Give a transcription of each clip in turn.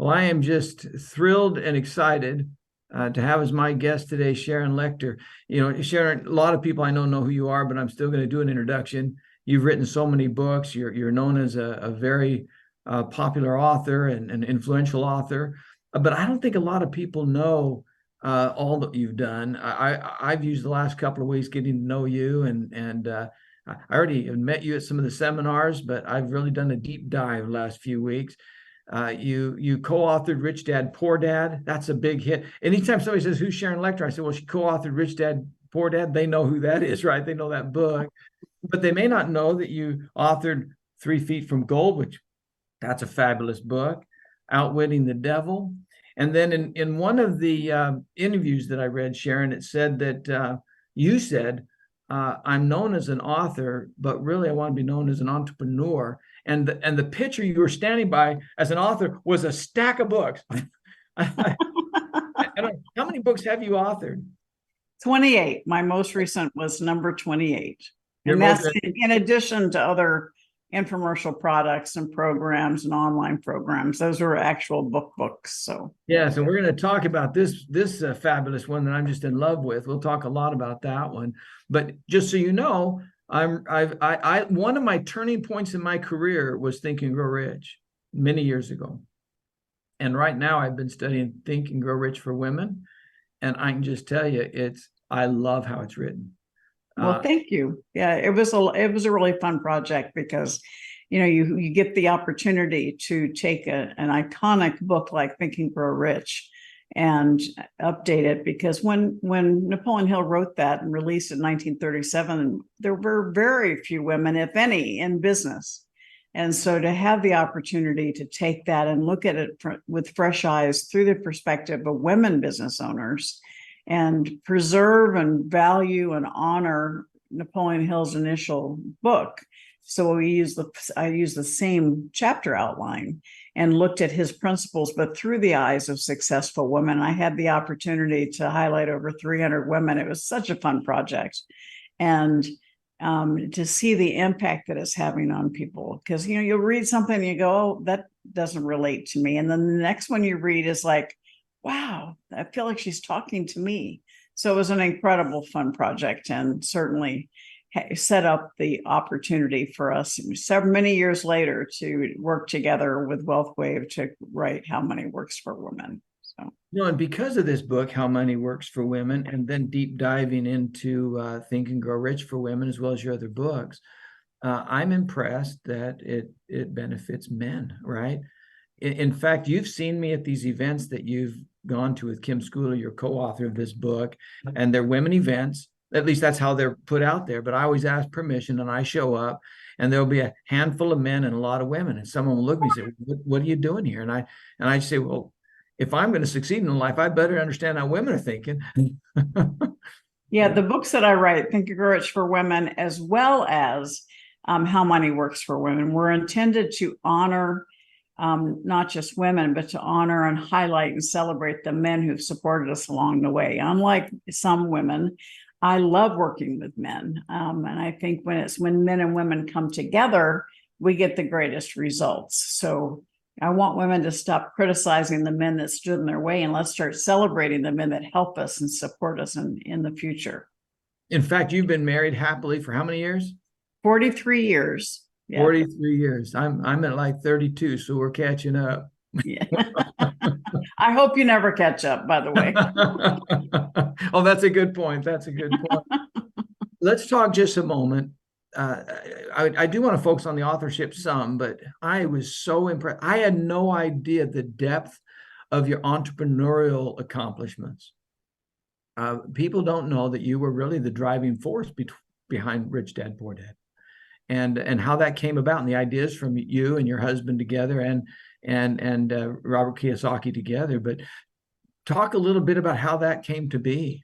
Well, I am just thrilled and excited to have as my guest today, Sharon Lechter. You know, Sharon, a lot of people I know who you are, but I'm still going to do an introduction. You've written so many books. You're known as a very popular author and an influential author, but I don't think a lot of people know all that you've done. I've used the last couple of weeks getting to know you, and I already met you at some of the seminars, but I've really done a deep dive the last few weeks. You co-authored Rich Dad Poor Dad. That's a big hit. Anytime somebody says, "Who's Sharon Lechter?" I say, "Well, she co-authored Rich Dad Poor Dad." They know who that is, right? They know that book, but they may not know that you authored 3 Feet from Gold, which that's a fabulous book. Outwitting the Devil. And then in one of the interviews that I read, Sharon, it said that you said, "I'm known as an author, but really I want to be known as an entrepreneur." And the picture you were standing by as an author was a stack of books. How many books have you authored? 28. My most recent was number 28. Your And most that's in addition to other infomercial products and programs and online programs. Those were actual books. So yeah, so we're going to talk about this fabulous one that I'm just in love with. We'll talk a lot about that one. But just so you know, I one of my turning points in my career was Think and Grow Rich many years ago. And right now I've been studying Think and Grow Rich for Women. And I can just tell you, I love how it's written. well, thank you. Yeah, it was a really fun project because, you get the opportunity to take an iconic book like Think and Grow Rich and update it, because when Napoleon Hill wrote that and released it in 1937, there were very few women, if any, in business. And so to have the opportunity to take that and look at it with fresh eyes through the perspective of women business owners and preserve and value and honor Napoleon Hill's initial book. So I used the same chapter outline and looked at his principles, but through the eyes of successful women. I had the opportunity to highlight over 300 women. It was such a fun project. And to see the impact that it's having on people, because you'll read something and you go, "Oh, that doesn't relate to me," and then the next one you read is like, "Wow, I feel like she's talking to me." So it was an incredible fun project, and certainly set up the opportunity for us many years later to work together with WealthWave to write How Money Works for Women. So, and because of this book, How Money Works for Women, and then deep diving into Think and Grow Rich for Women, as well as your other books, I'm impressed that it benefits men, right? In fact, you've seen me at these events that you've gone to with Kim Schooler, your co-author of this book, and they're women events. At least that's how they're put out there. But I always ask permission, and I show up, and there'll be a handful of men and a lot of women. And someone will look at me and say, "What are you doing here?" And I say, "Well, if I'm going to succeed in life, I better understand how women are thinking." yeah, the books that I write, Think and Grow Rich for Women, as well as How Money Works for Women, were intended to honor not just women, but to honor and highlight and celebrate the men who've supported us along the way. Unlike some women, I love working with men. And I think when men and women come together, we get the greatest results. So I want women to stop criticizing the men that stood in their way, and let's start celebrating the men that help us and support us in the future. In fact, you've been married happily for how many years? 43 years. Yeah. 43 years. I'm at like 32, so we're catching up. Yeah. I hope you never catch up, by the way. Oh, that's a good point. That's a good point. Let's talk just a moment. I do want to focus on the authorship some, but I was so impressed. I had no idea the depth of your entrepreneurial accomplishments. People don't know that you were really the driving force behind Rich Dad Poor Dad, and how that came about, and the ideas from you and your husband together, and Robert Kiyosaki together. But talk a little bit about how that came to be.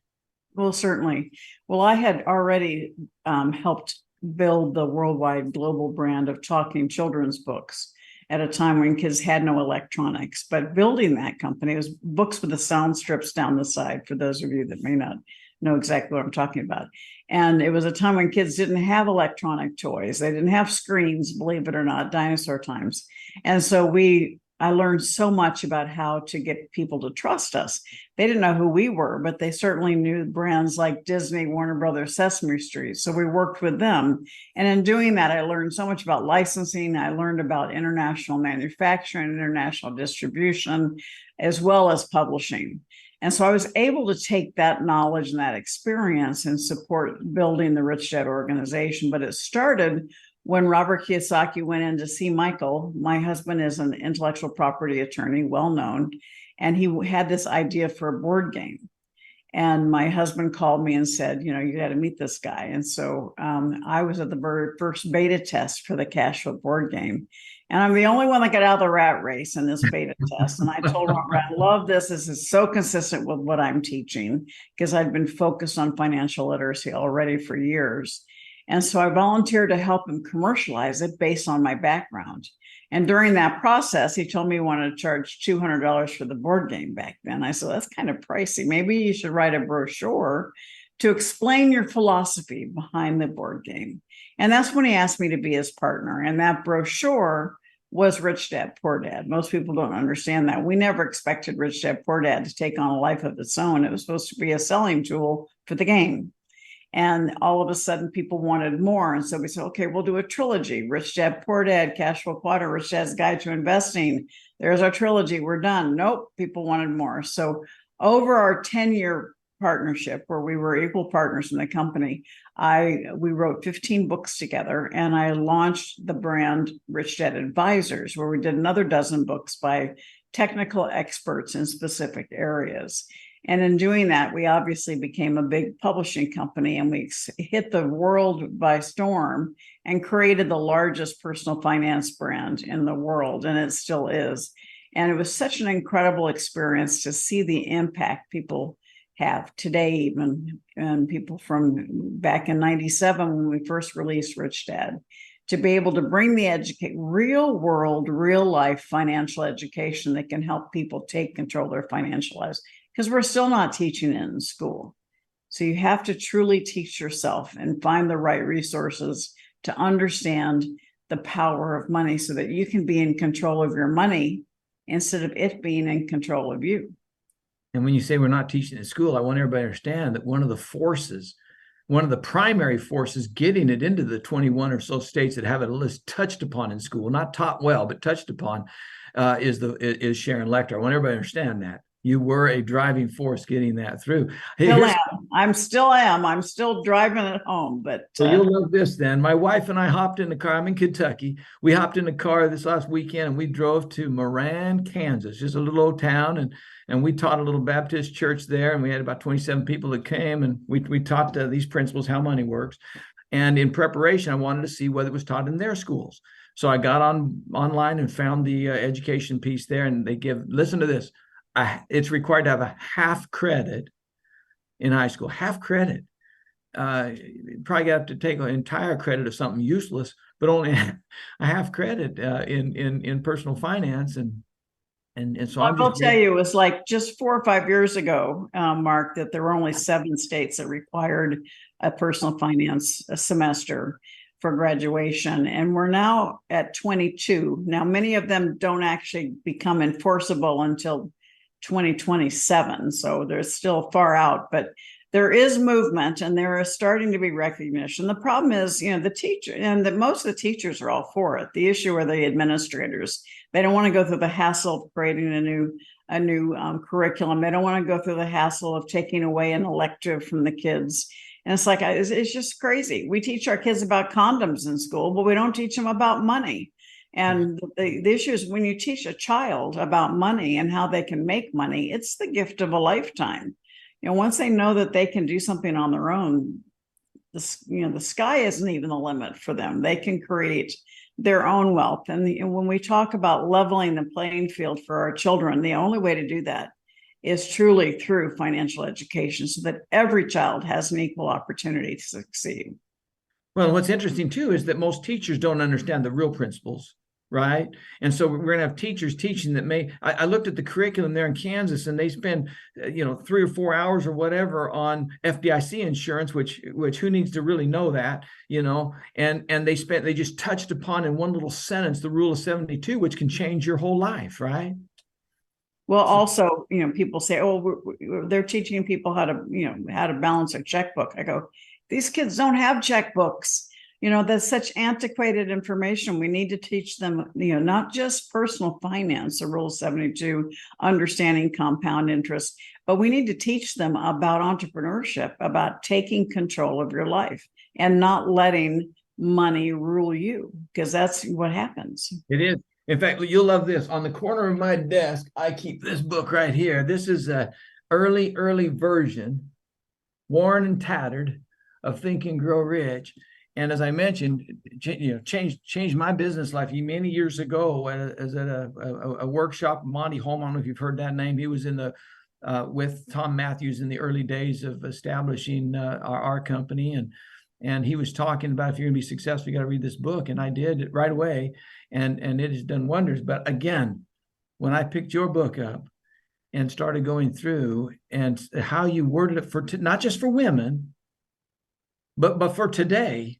Well, certainly. Well, I had already helped build the worldwide global brand of talking children's books at a time when kids had no electronics. But building that company, it was books with the sound strips down the side, for those of you that may not know exactly what I'm talking about. And it was a time when kids didn't have electronic toys. They didn't have screens, believe it or not, dinosaur times. And so we I learned so much about how to get people to trust us. They didn't know who we were, but they certainly knew brands like Disney, Warner Brothers, Sesame Street. So we worked with them. And in doing that, I learned so much about licensing. I learned about international manufacturing, international distribution, as well as publishing. And so I was able to take that knowledge and that experience and support building the Rich Dad organization. But it started when Robert Kiyosaki went in to see Michael. My husband is an intellectual property attorney, well known, and he had this idea for a board game. And my husband called me and said, you got to meet this guy. And so I was at the very first beta test for the cash flow board game. And I'm the only one that got out of the rat race in this beta test. And I told Robert, I love this. This is so consistent with what I'm teaching, because I'd been focused on financial literacy already for years. And so I volunteered to help him commercialize it based on my background. And during that process, he told me he wanted to charge $200 for the board game back then. I said, that's kind of pricey. Maybe you should write a brochure to explain your philosophy behind the board game. And that's when he asked me to be his partner. And that brochure was Rich Dad, Poor Dad. Most people don't understand that. We never expected Rich Dad, Poor Dad to take on a life of its own. It was supposed to be a selling tool for the game. And all of a sudden, people wanted more. And so we said, okay, we'll do a trilogy: Rich Dad, Poor Dad, Cash Flow Quadrant, Rich Dad's Guide to Investing. There's our trilogy. We're done. Nope, people wanted more. So over our 10-year partnership, where we were equal partners in the company, we wrote 15 books together, and I launched the brand Rich Dad Advisors, where we did another dozen books by technical experts in specific areas. And in doing that, we obviously became a big publishing company, and we hit the world by storm and created the largest personal finance brand in the world, and it still is. And it was such an incredible experience to see the impact people have today, even, and people from back in 97 when we first released Rich Dad, to be able to bring the real world, real life financial education that can help people take control of their financial lives. Because we're still not teaching it in school. So you have to truly teach yourself and find the right resources to understand the power of money, so that you can be in control of your money instead of it being in control of you. And when you say we're not teaching it in school, I want everybody to understand that one of the primary forces getting it into the 21 or so states that have it at least touched upon in school, not taught well, but touched upon, is Sharon Lechter. I want everybody to understand that. You were a driving force getting that through. Hey, I'm still driving it home. But so you'll love this then. My wife and I hopped in the car. I'm in Kentucky. We hopped in the car this last weekend, and we drove to Moran, Kansas, just a little old town. And we taught a little Baptist church there. And we had about 27 people that came. And we taught these principles, how money works. And in preparation, I wanted to see whether it was taught in their schools. So I got online and found the education piece there. And they listen to this. It's required to have a half credit in high school. Half credit. Probably got to take an entire credit of something useless, but only a half credit in personal finance. And so I will tell you, it was like just 4 or 5 years ago, Mark, that there were only 7 states that required a personal finance semester for graduation. And we're now at 22. Now, many of them don't actually become enforceable until 2027. So they're still far out, but there is movement, and there is starting to be recognition. The problem is, the teacher, and most of the teachers are all for it. The issue are the administrators. They don't want to go through the hassle of creating a new curriculum. They don't want to go through the hassle of taking away an elective from the kids. And it's just crazy. We teach our kids about condoms in school, but we don't teach them about money. And the issue is, when you teach a child about money and how they can make money, it's the gift of a lifetime. Once they know that they can do something on their own, the sky isn't even the limit for them. They can create their own wealth. And when we talk about leveling the playing field for our children, the only way to do that is truly through financial education, so that every child has an equal opportunity to succeed. Well, what's interesting too is that most teachers don't understand the real principles right? And so we're going to have teachers teaching that I looked at the curriculum there in Kansas, and they spend 3 or 4 hours or whatever on FDIC insurance, which who needs to really know that, and they just touched upon in one little sentence the rule of 72, which can change your whole life, right? Well, also, people say, oh, they're teaching people how to balance a checkbook. I go, these kids don't have checkbooks. That's such antiquated information. We need to teach them, not just personal finance, the rule of 72, understanding compound interest, but we need to teach them about entrepreneurship, about taking control of your life and not letting money rule you, because that's what happens. It is. In fact, you'll love this. On the corner of my desk, I keep this book right here. This is a early version, worn and tattered, of Think and Grow Rich. And as I mentioned, changed my business life many years ago. As at a workshop, Monty Holm, I don't know if you've heard that name. He was with Tom Matthews in the early days of establishing our company, and he was talking about, if you're going to be successful, you got to read this book. And I did it right away, and it has done wonders. But again, when I picked your book up and started going through and how you worded it for not just for women, but for today,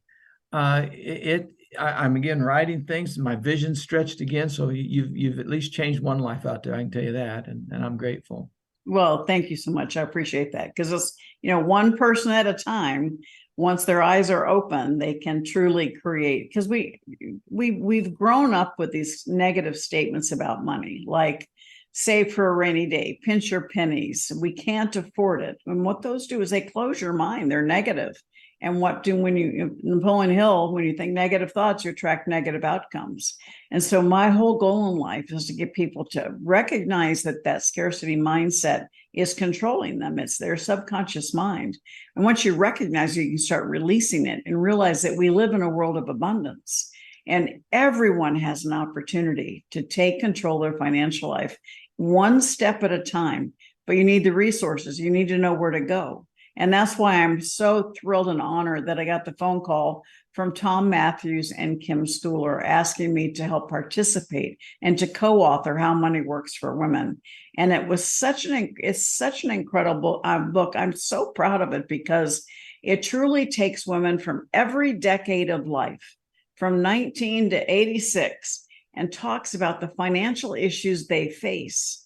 I'm again writing things, my vision stretched again. So you've at least changed one life out there. I can tell you that, and I'm grateful. Well, thank you so much. I appreciate that, because it's one person at a time. Once their eyes are open, they can truly create. Because we've grown up with these negative statements about money, like save for a rainy day, pinch your pennies, we can't afford it. And what those do is they close your mind. They're negative. And Napoleon Hill, when you think negative thoughts, you attract negative outcomes. And so my whole goal in life is to get people to recognize that scarcity mindset is controlling them. It's their subconscious mind. And once you recognize it, you can start releasing it and realize that we live in a world of abundance. And everyone has an opportunity to take control of their financial life one step at a time. But you need the resources. You need to know where to go. And that's why I'm so thrilled and honored that I got the phone call from Tom Matthews and Kim Stuhler asking me to help participate and to co-author How Money Works for Women. And it's such an incredible book. I'm so proud of it, because it truly takes women from every decade of life, from 19 to 86, and talks about the financial issues they face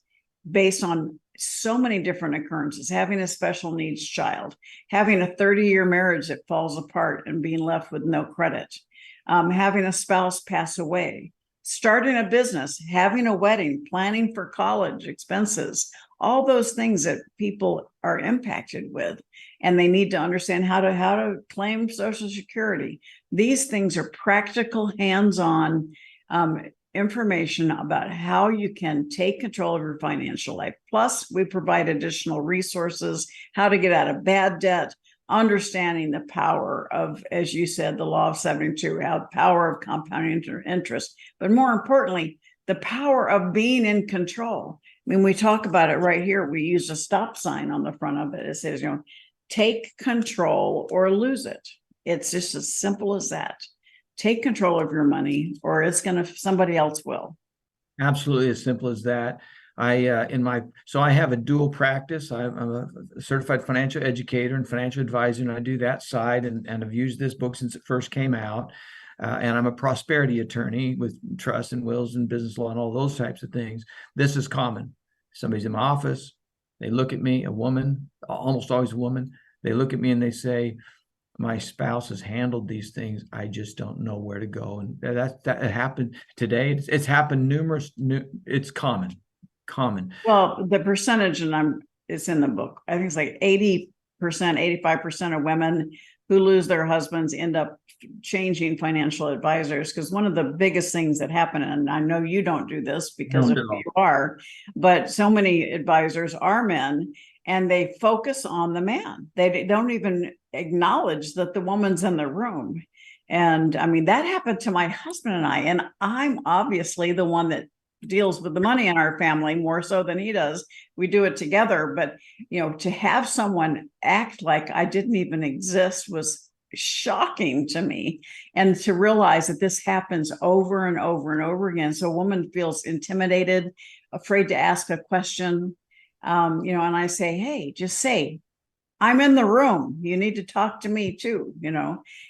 based on so many different occurrences: having a special needs child, having a 30-year marriage that falls apart and being left with no credit, having a spouse pass away, starting a business, having a wedding, planning for college expenses, all those things that people are impacted with, and they need to understand how to claim Social Security. These things are practical, hands-on information about how you can take control of your financial life. Plus, we provide additional resources, how to get out of bad debt, understanding the power of, as you said, the law of 72, how the power of compounding interest, but more importantly, the power of being in control. I mean, we talk about it right here. We use a stop sign on the front of it. It says, take control or lose it. It's just as simple as that. Take control of your money, or somebody else will. Absolutely, as simple as that. So I have a dual practice. I'm a certified financial educator and financial advisor, and I do that side, and I've used this book since it first came out. And I'm a prosperity attorney with trust and wills and business law and all those types of things. This is common. Somebody's in my office, they look at me, a woman, almost always a woman, they look at me and they say, my spouse has handled these things, I just don't know where to go. And that happened today. It's happened it's common. Well, the percentage, and it's in the book, I think it's like 80%, 85% of women who lose their husbands end up changing financial advisors. Because one of the biggest things that happen, and I know you don't do this because of who you are, but so many advisors are men, and they focus on the man. They don't even acknowledge that the woman's in the room. And I mean, that happened to my husband and I'm obviously the one that deals with the money in our family more so than he does. We do it together, but to have someone act like I didn't even exist was shocking to me. And to realize that this happens over and over and over again. So a woman feels intimidated, afraid to ask a question, and I say, hey, just say, I'm in the room. You need to talk to me too.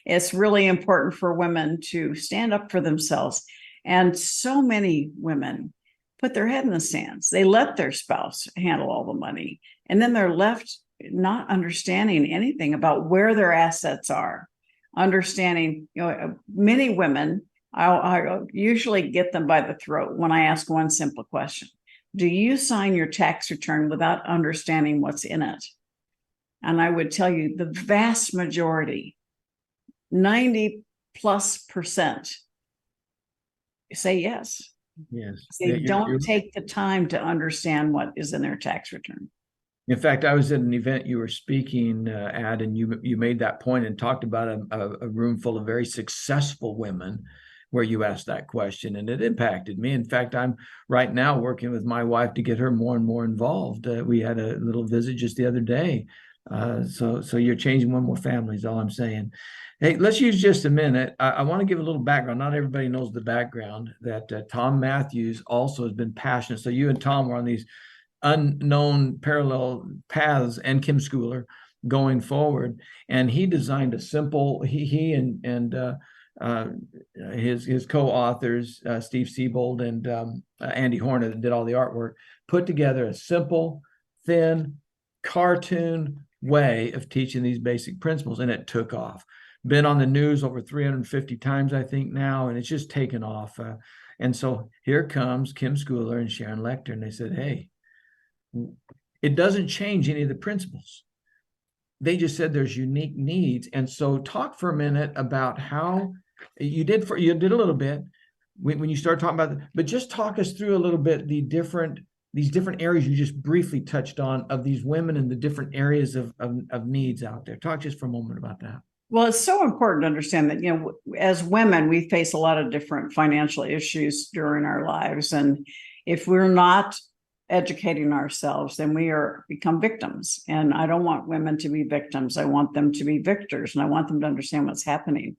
It's really important for women to stand up for themselves. And so many women put their head in the sands. They let their spouse handle all the money. And then they're left not understanding anything about where their assets are. Understanding, many women, I usually get them by the throat when I ask one simple question. Do you sign your tax return without understanding what's in it? And I would tell you the vast majority, 90+% say yes. Yes. They don't take the time to understand what is in their tax return. In fact, I was at an event you were speaking at, and you made that point and talked about a room full of very successful women where you asked that question, and it impacted me. In fact, I'm right now working with my wife to get her more and more involved. We had a little visit just the other day. So you're changing one more family is all I'm saying. Hey, let's use just a minute. I want to give a little background. Not everybody knows the background that Tom Matthews also has been passionate. So you and Tom were on these unknown parallel paths, and Kim Schooler going forward. And he designed a simple, he and his co-authors, Steve Siebold and Andy Horner, that did all the artwork, put together a simple, thin, cartoon way of teaching these basic principles, and it took off. Been on the news over 350 times, I think now, and it's just taken off. And so here comes Kim Schooler and Sharon Lechter, and they said, hey, it doesn't change any of the principles. They just said there's unique needs. And so talk for a minute about how you did a little bit when you start talking about it, but just talk us through a little bit these different areas you just briefly touched on of these women and the different areas of needs out there. Talk just for a moment about that. Well, it's so important to understand that, as women, we face a lot of different financial issues during our lives. And if we're not educating ourselves, then we become victims. And I don't want women to be victims. I want them to be victors, and I want them to understand what's happening.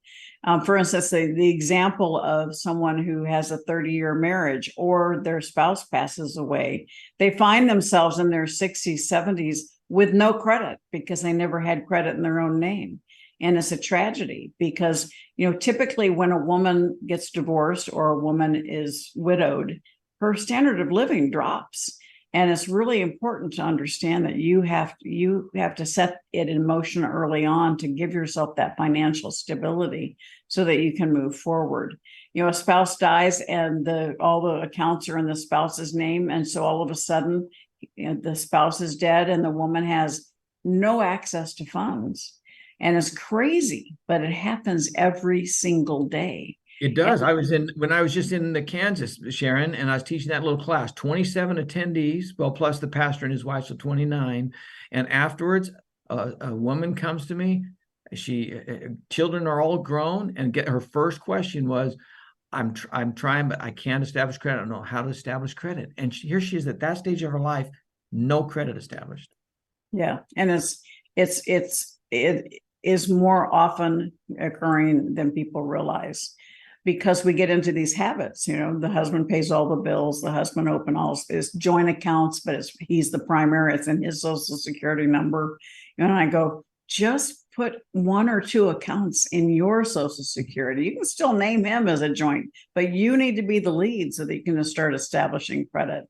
For instance, the example of someone who has a 30-year marriage or their spouse passes away, they find themselves in their 60s, 70s with no credit because they never had credit in their own name. And it's a tragedy because, typically when a woman gets divorced or a woman is widowed, her standard of living drops. And it's really important to understand that you have to set it in motion early on to give yourself that financial stability so that you can move forward. A spouse dies and all the accounts are in the spouse's name. And so all of a sudden, the spouse is dead and the woman has no access to funds. And it's crazy, but it happens every single day. It does. When I was just in the Kansas, Sharon, and I was teaching that little class, 27 attendees, well, plus the pastor and his wife, so 29. And afterwards, a woman comes to me. Children are all grown, and her first question was, I'm trying, but I can't establish credit. I don't know how to establish credit. And here she is at that stage of her life, no credit established. Yeah, and it is more often occurring than people realize. Because we get into these habits, the husband pays all the bills, the husband opens all his joint accounts, but he's the primary, it's in his social security number. And I go, just put one or two accounts in your social security. You can still name him as a joint, but you need to be the lead so that you can start establishing credit.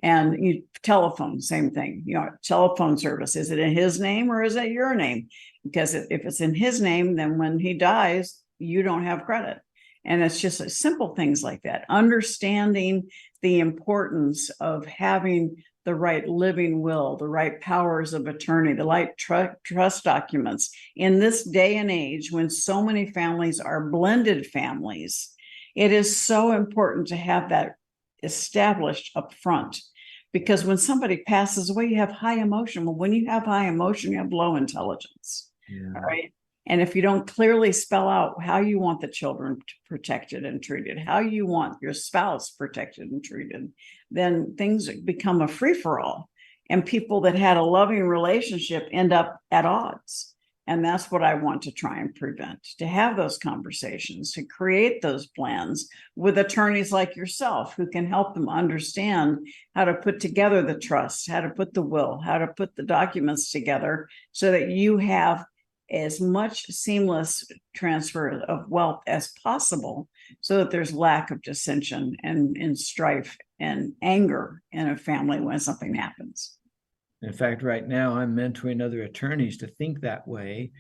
And telephone, same thing, telephone service, is it in his name or is it your name? Because if it's in his name, then when he dies, you don't have credit. And it's just simple things like that. Understanding the importance of having the right living will, the right powers of attorney, the right trust documents. In this day and age, when so many families are blended families, it is so important to have that established up front. Because when somebody passes away, you have high emotion. Well, when you have high emotion, you have low intelligence. Yeah. All right. And if you don't clearly spell out how you want the children protected and treated, how you want your spouse protected and treated, then things become a free-for-all. And people that had a loving relationship end up at odds. And that's what I want to try and prevent, to have those conversations, to create those plans with attorneys like yourself who can help them understand how to put together the trust, how to put the will, how to put the documents together so that you have as much seamless transfer of wealth as possible so that there's lack of dissension and strife and anger in a family when something happens. In fact, right now I'm mentoring other attorneys to think that way,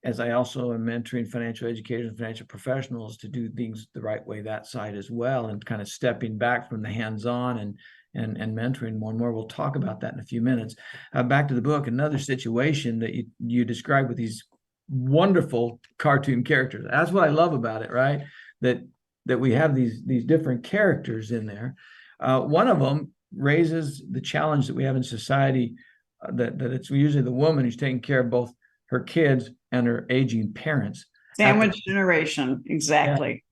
as I also am mentoring financial educators and financial professionals to do things the right way that side as well, and kind of stepping back from the hands-on and mentoring more and more. We'll talk about that in a few minutes. Back to the book, another situation that you describe with these wonderful cartoon characters. That's what I love about it, right? That we have these different characters in there. One of them raises the challenge that we have in society, that it's usually the woman who's taking care of both her kids and her aging parents. Sandwich generation, exactly.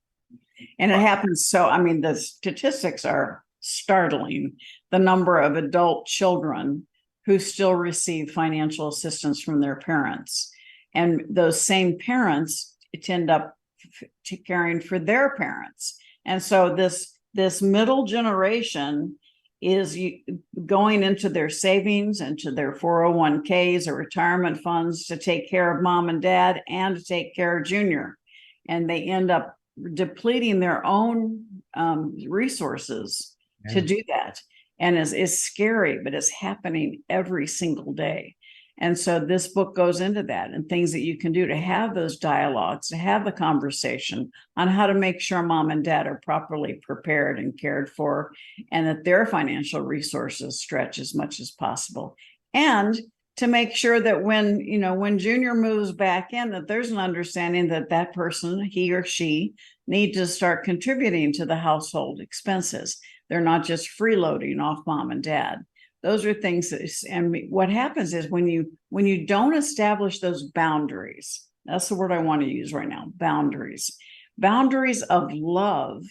Yeah. And it happens. So, I mean, the statistics are startling. The number of adult children who still receive financial assistance from their parents. And those same parents end up caring for their parents. And so this middle generation is going into their savings, into their 401ks or retirement funds to take care of mom and dad and to take care of Junior. And they end up depleting their own resources to do that. And it's scary, but it's happening every single day. And so this book goes into that and things that you can do to have those dialogues, to have the conversation on how to make sure mom and dad are properly prepared and cared for, and that their financial resources stretch as much as possible. And to make sure that when Junior moves back in, that there's an understanding that that person, he or she, need to start contributing to the household expenses. They're not just freeloading off mom and dad. Those are things that, and what happens is when you don't establish those boundaries, that's the word I want to use right now, boundaries of love,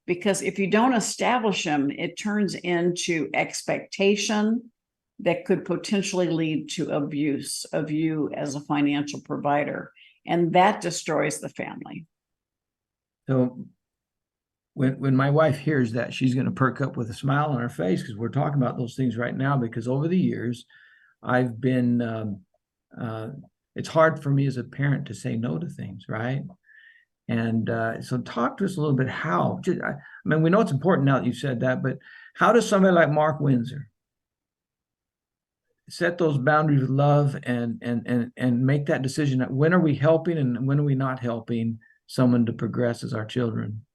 because if you don't establish them, it turns into expectation that could potentially lead to abuse of you as a financial provider, and that destroys the family. So when my wife hears that, she's going to perk up with a smile on her face, because we're talking about those things right now. Because over the years, I've been, it's hard for me as a parent to say no to things, right? And so talk to us a little bit how, I mean, we know it's important now that you've said that, but how does somebody like Mark Windsor set those boundaries with love and make that decision that when are we helping and when are we not helping someone to progress as our children?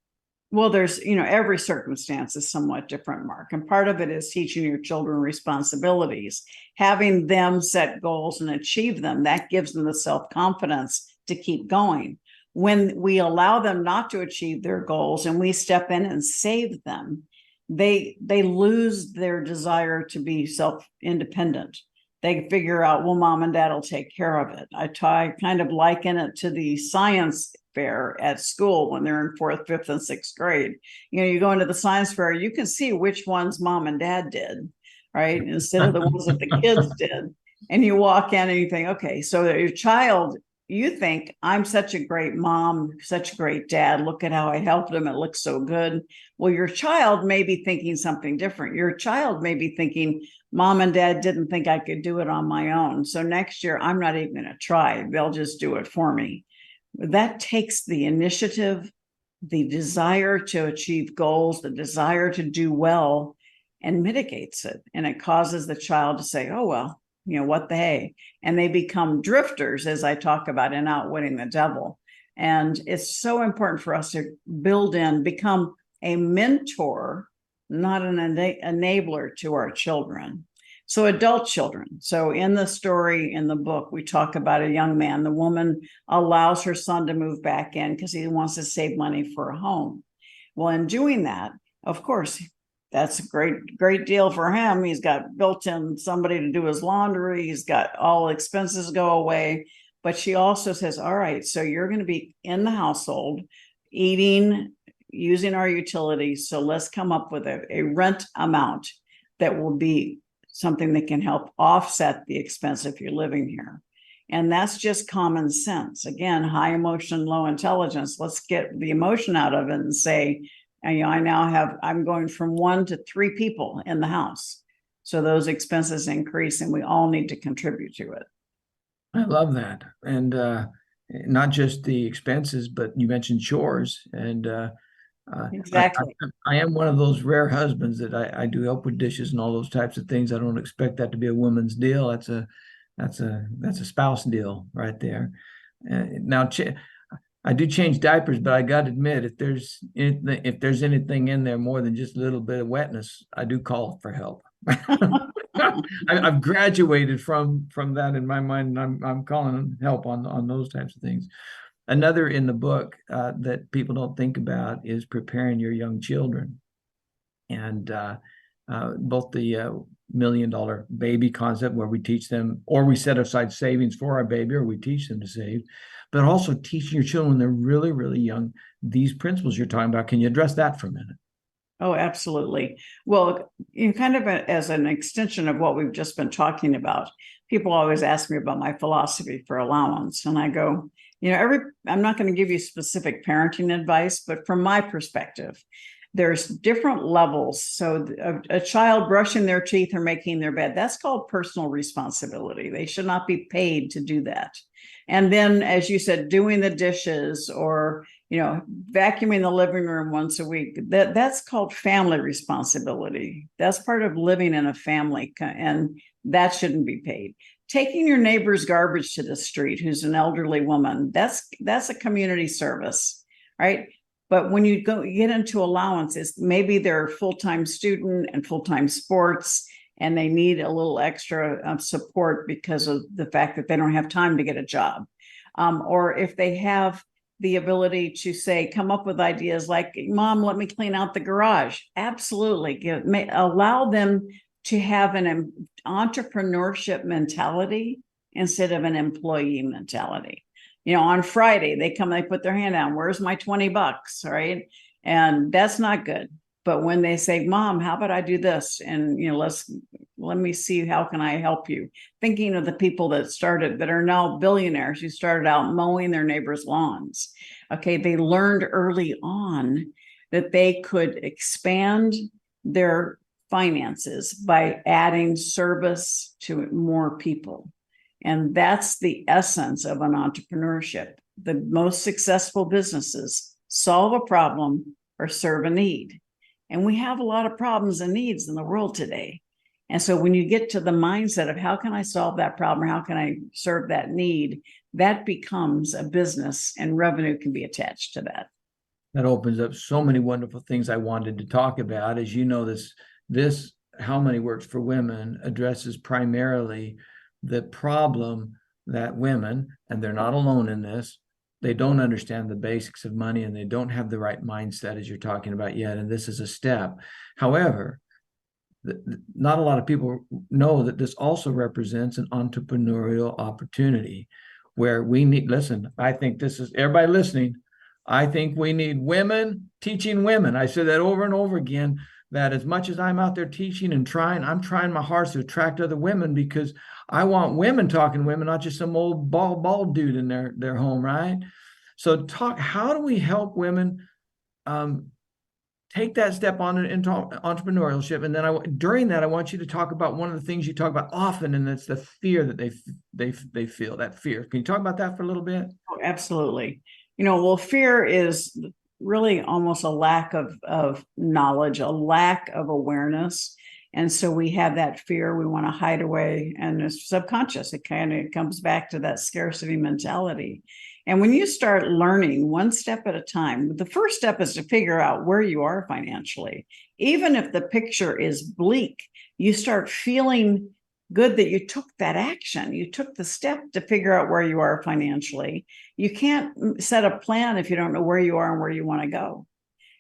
Well, there's, every circumstance is somewhat different, Mark. And part of it is teaching your children responsibilities, having them set goals and achieve them. That gives them the self-confidence to keep going. When we allow them not to achieve their goals and we step in and save them, they lose their desire to be self-independent. They figure out, well, mom and dad will take care of it. I kind of liken it to the science fair at school when they're in 4th, 5th, and 6th grade. You go into the science fair, you can see which ones mom and dad did, right? Instead of the ones that the kids did. And you walk in and you think, okay, so your child, you think, I'm such a great mom, such a great dad. Look at how I helped him. It looks so good. Well, your child may be thinking something different. Your child may be thinking, mom and dad didn't think I could do it on my own. So next year, I'm not even going to try. They'll just do it for me. That takes the initiative, the desire to achieve goals, the desire to do well, and mitigates it. And it causes the child to say, oh, well, what the hey? And they become drifters, as I talk about in Outwitting the Devil. And it's so important for us to become a mentor, not an enabler to our children. So adult children. So in the story, in the book, we talk about a young man. The woman allows her son to move back in because he wants to save money for a home. Well, in doing that, of course, that's a great deal for him. He's got built-in somebody to do his laundry. He's got all expenses go away. But she also says, all right, so you're going to be in the household, eating, using our utilities. So let's come up with a rent amount that will be something that can help offset the expense if you're living here. And that's just common sense. Again, high emotion, low intelligence. Let's get the emotion out of it and say, I'm going from 1 to 3 people in the house. So those expenses increase and we all need to contribute to it. I love that. And not just the expenses, but you mentioned chores. And Exactly. I am one of those rare husbands that I do help with dishes and all those types of things. I don't expect that to be a woman's deal. That's a spouse deal right there. Now, I do change diapers, but I got to admit, if there's anything in there more than just a little bit of wetness, I do call for help. I've graduated from that in my mind, and I'm calling help on those types of things. Another in the book that people don't think about is preparing your young children, and both the $1 million baby concept, where we teach them, or we set aside savings for our baby, or we teach them to save, but also teaching your children when they're really, really young, these principles you're talking about. Can you address that for a minute? Oh, absolutely. Well, kind of as an extension of what we've just been talking about, people always ask me about my philosophy for allowance. And I go, I'm not going to give you specific parenting advice, but from my perspective, there's different levels. So a child brushing their teeth or making their bed, that's called personal responsibility. They should not be paid to do that. And then, as you said, doing the dishes or vacuuming the living room once a week, that's called family responsibility. That's part of living in a family, and that shouldn't be paid. Taking your neighbor's garbage to the street, who's an elderly woman, that's a community service, right? But when you get into allowances, maybe they're a full-time student and full-time sports, and they need a little extra support because of the fact that they don't have time to get a job. Or if they have the ability to say, come up with ideas like, Mom, let me clean out the garage. Absolutely. Allow them to have an entrepreneurship mentality instead of an employee mentality. On Friday, they come, they put their hand down. Where's my $20? Right. And that's not good. But when they say, Mom, how about I do this? And, let me see, how can I help you? Thinking of the people that are now billionaires who started out mowing their neighbors' lawns. Okay. They learned early on that they could expand their finances by adding service to more people. And that's the essence of an entrepreneurship. The most successful businesses solve a problem or serve a need. And we have a lot of problems and needs in the world today. And so when you get to the mindset of how can I solve that problem, or how can I serve that need, that becomes a business, and revenue can be attached to that. That opens up so many wonderful things I wanted to talk about. As you know, this How Money Works for Women addresses primarily the problem that women, and they're not alone in this, they don't understand the basics of money, and they don't have the right mindset, as you're talking about yet. And this is a step. However, not a lot of people know that this also represents an entrepreneurial opportunity where we need, listen, I think this is, everybody listening, I think we need women teaching women. I said that over and over again, that as much as I'm out there teaching and I'm trying my hardest to attract other women, because I want women talking to women, not just some old bald dude in their home, right? So how do we help women take that step into entrepreneurship? And then during that, I want you to talk about one of the things you talk about often, and that's the fear that they feel, that fear. Can you talk about that for a little bit? Oh, absolutely. Fear is really almost a lack of knowledge, a lack of awareness. And so we have that fear, we want to hide away, and it's subconscious. It kind of comes back to that scarcity mentality. And when you start learning one step at a time, the first step is to figure out where you are financially. Even if the picture is bleak, you start feeling good that you took that action. You took the step to figure out where you are financially. You can't set a plan if you don't know where you are and where you want to go.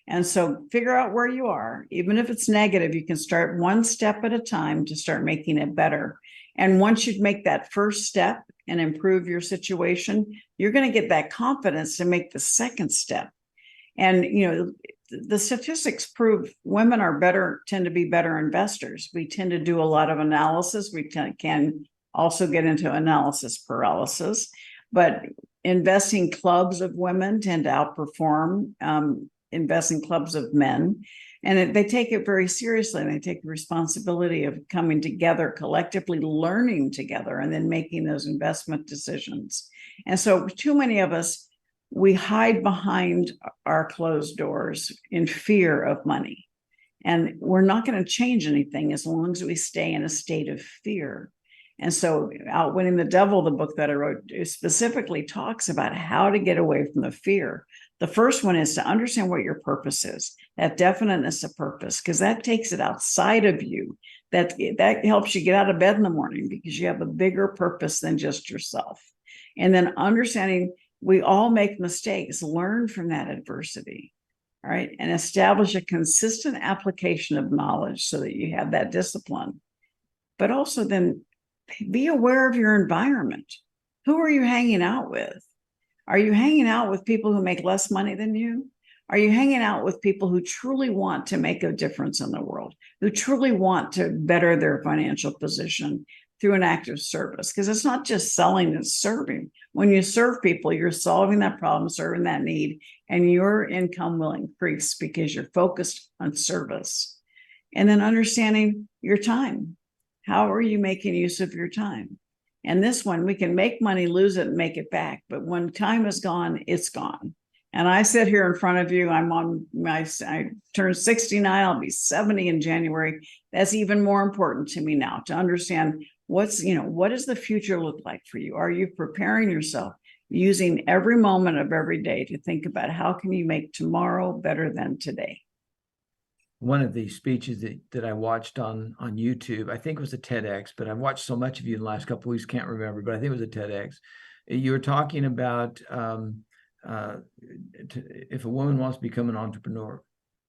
And so figure out where you are. Even if it's negative, you can start one step at a time to start making it better. And once you make that first step and improve your situation, you're going to get that confidence to make the second step. And, the statistics prove women tend to be better investors. We tend to do a lot of analysis. We can also get into analysis paralysis. But investing clubs of women tend to outperform investing clubs of men. And they take it very seriously, and they take the responsibility of coming together, collectively learning together, and then making those investment decisions. And so too many of us, we hide behind our closed doors in fear of money. And we're not going to change anything as long as we stay in a state of fear. And so Outwitting the Devil, the book that I wrote, specifically talks about how to get away from the fear. The first one is to understand what your purpose is, that definiteness of purpose, because that takes it outside of you. That helps you get out of bed in the morning because you have a bigger purpose than just yourself. And then understanding we all make mistakes, learn from that adversity. All right. And establish a consistent application of knowledge so that you have that discipline. But also then be aware of your environment. Who are you hanging out with? Are you hanging out with people who make less money than you? Are you hanging out with people who truly want to make a difference in the world, who truly want to better their financial position through an act of service? Because it's not just selling, it's serving. When you serve people, you're solving that problem, serving that need, and your income will increase because you're focused on service. And then understanding your time. How are you making use of your time? And this one, we can make money, lose it, and make it back. But when time is gone, it's gone. And I sit here in front of you. I turned 69. I'll be 70 in January. That's even more important to me now, to understand what does the future look like for you? Are you preparing yourself, using every moment of every day to think about how can you make tomorrow better than today? One of the speeches that I watched on YouTube, I think it was a TEDx, but I've watched so much of you in the last couple of weeks, can't remember, but I think it was a TEDx. You were talking about if a woman wants to become an entrepreneur,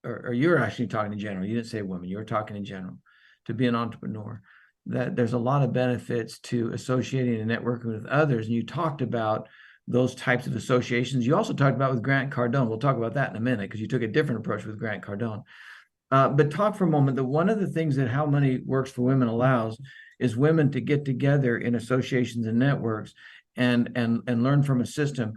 or you're actually talking in general, you didn't say women, you were talking in general, to be an entrepreneur, that there's a lot of benefits to associating and networking with others. And you talked about those types of associations. You also talked about with Grant Cardone. We'll talk about that in a minute because you took a different approach with Grant Cardone. But talk for a moment that one of the things that How Money Works for Women allows is women to get together in associations and networks and learn from a system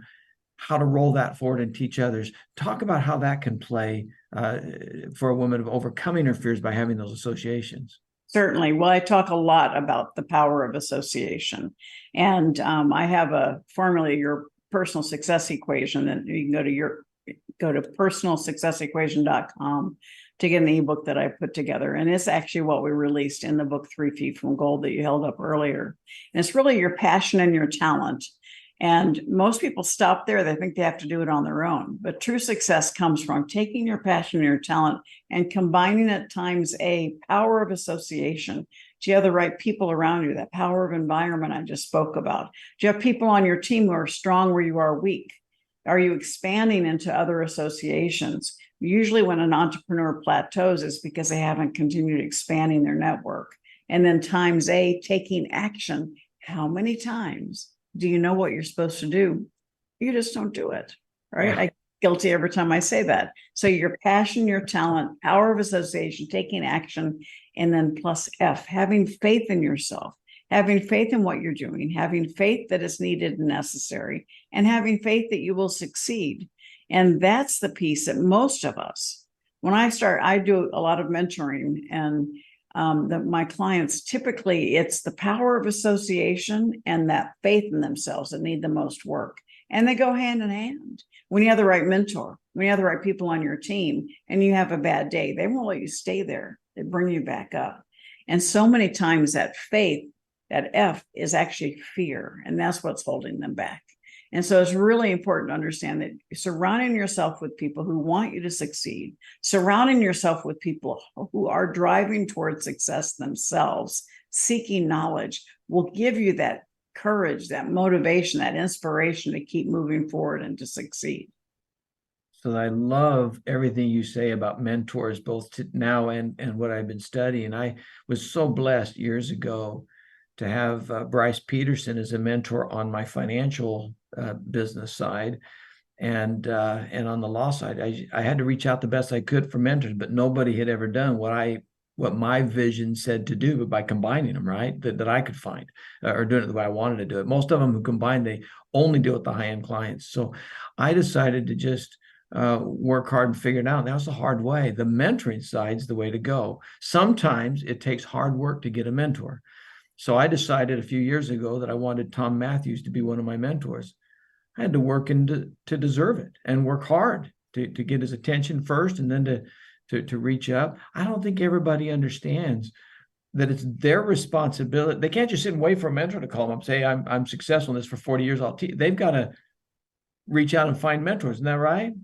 how to roll that forward and teach others. Talk about how that can play for a woman of overcoming her fears by having those associations. Certainly. Well, I talk a lot about the power of association. And I have a formula, your personal success equation, that you can go to personalsuccessequation.com to get an ebook that I put together. And it's actually what we released in the book 3 Feet from Gold that you held up earlier. And it's really your passion and your talent. And most people stop there. They think they have to do it on their own. But true success comes from taking your passion and your talent and combining it times a power of association. Do you have the right people around you? That power of environment I just spoke about. Do you have people on your team who are strong where you are weak? Are you expanding into other associations? Usually when an entrepreneur plateaus, it's because they haven't continued expanding their network. And then times A, taking action. How many times do you know what you're supposed to do? You just don't do it, right? Yeah. I'm guilty every time I say that. So your passion, your talent, power of association, taking action, and then plus F, having faith in yourself, having faith in what you're doing, having faith that is needed and necessary, and having faith that you will succeed. And that's the piece that most of us, when I do a lot of mentoring, and my clients, typically it's the power of association and that faith in themselves that need the most work. And they go hand in hand. When you have the right mentor, when you have the right people on your team, and you have a bad day, they won't let you stay there. They bring you back up. And so many times that faith, that F, is actually fear. And that's what's holding them back. And so it's really important to understand that surrounding yourself with people who want you to succeed, surrounding yourself with people who are driving towards success themselves, seeking knowledge, will give you that courage, that motivation, that inspiration to keep moving forward and to succeed. So I love everything you say about mentors, both now and what I've been studying. I was so blessed years ago to have Bryce Peterson as a mentor on my financial business side, and on the law side. I had to reach out the best I could for mentors, but nobody had ever done what I what my vision said to do, but by combining them, right, that I could find, or doing it the way I wanted to do it. Most of them who combine, they only deal with the high-end clients. So I decided to just work hard and figure it out. That was the hard way. The mentoring side's the way to go. Sometimes it takes hard work to get a mentor. So I decided a few years ago that I wanted Tom Matthews to be one of my mentors. I had to work to deserve it and work hard to get his attention first, and then to reach up. I don't think everybody understands that it's their responsibility. They can't just sit and wait for a mentor to call them up, say, I'm successful in this for 40 years. They've got to reach out and find mentors. Isn't that right?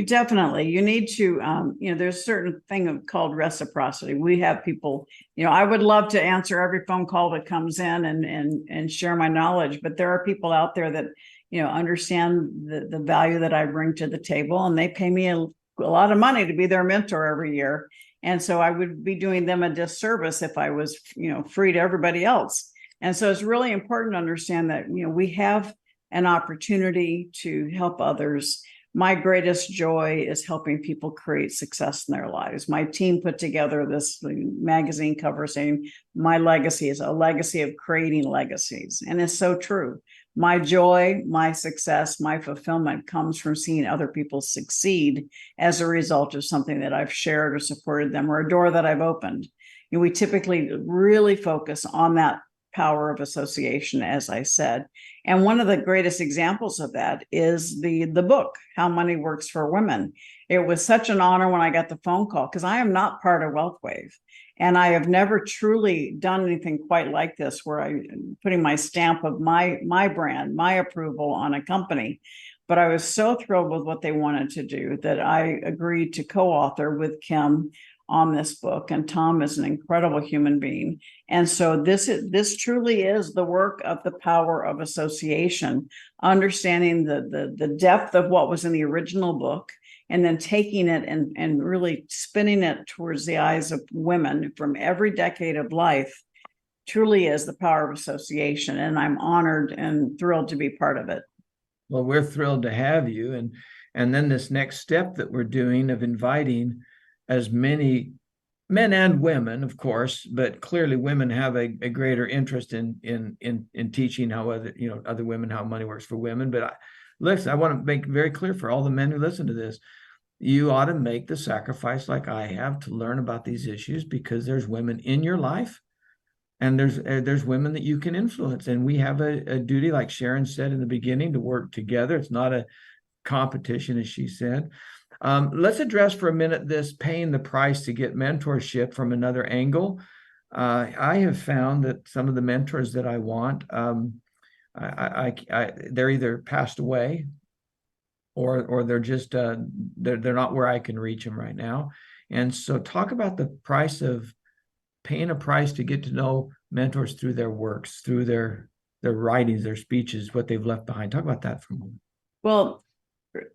Definitely. You need to, there's a certain thing called reciprocity. We have people, I would love to answer every phone call that comes in and share my knowledge, but there are people out there that, understand the value that I bring to the table, and they pay me a lot of money to be their mentor every year. And so I would be doing them a disservice if I was, free to everybody else. And so it's really important to understand that, we have an opportunity to help others. My greatest joy is helping people create success in their lives. My team put together this magazine cover saying, my legacy is a legacy of creating legacies. And it's so true. My joy, my success, my fulfillment comes from seeing other people succeed as a result of something that I've shared or supported them, or a door that I've opened. And we typically really focus on that power of association, as I said. And one of the greatest examples of that is the book, How Money Works for Women. It was such an honor when I got the phone call, because I am not part of WealthWave. And I have never truly done anything quite like this, where I'm putting my stamp of my brand, my approval on a company. But I was so thrilled with what they wanted to do that I agreed to co-author with Kim on this book. And Tom is an incredible human being. And so this truly is the work of the power of association, understanding the depth of what was in the original book, and then taking it and really spinning it towards the eyes of women from every decade of life. Truly is the power of association. And I'm honored and thrilled to be part of it. Well, we're thrilled to have you. And then this next step that we're doing of inviting as many men and women, of course, but clearly women have a greater interest in teaching how other women, how money works for women. But listen, I want to make very clear for all the men who listen to this, you ought to make the sacrifice like I have to learn about these issues, because there's women in your life, and there's women that you can influence. And we have a duty, like Sharon said in the beginning, to work together. It's not a competition, as she said. Let's address for a minute this paying the price to get mentorship from another angle. I have found that some of the mentors that I want, they're either passed away, or they're just they're not where I can reach them right now. And so, talk about the price of paying a price to get to know mentors through their works, through their writings, their speeches, what they've left behind. Talk about that for a moment. Well,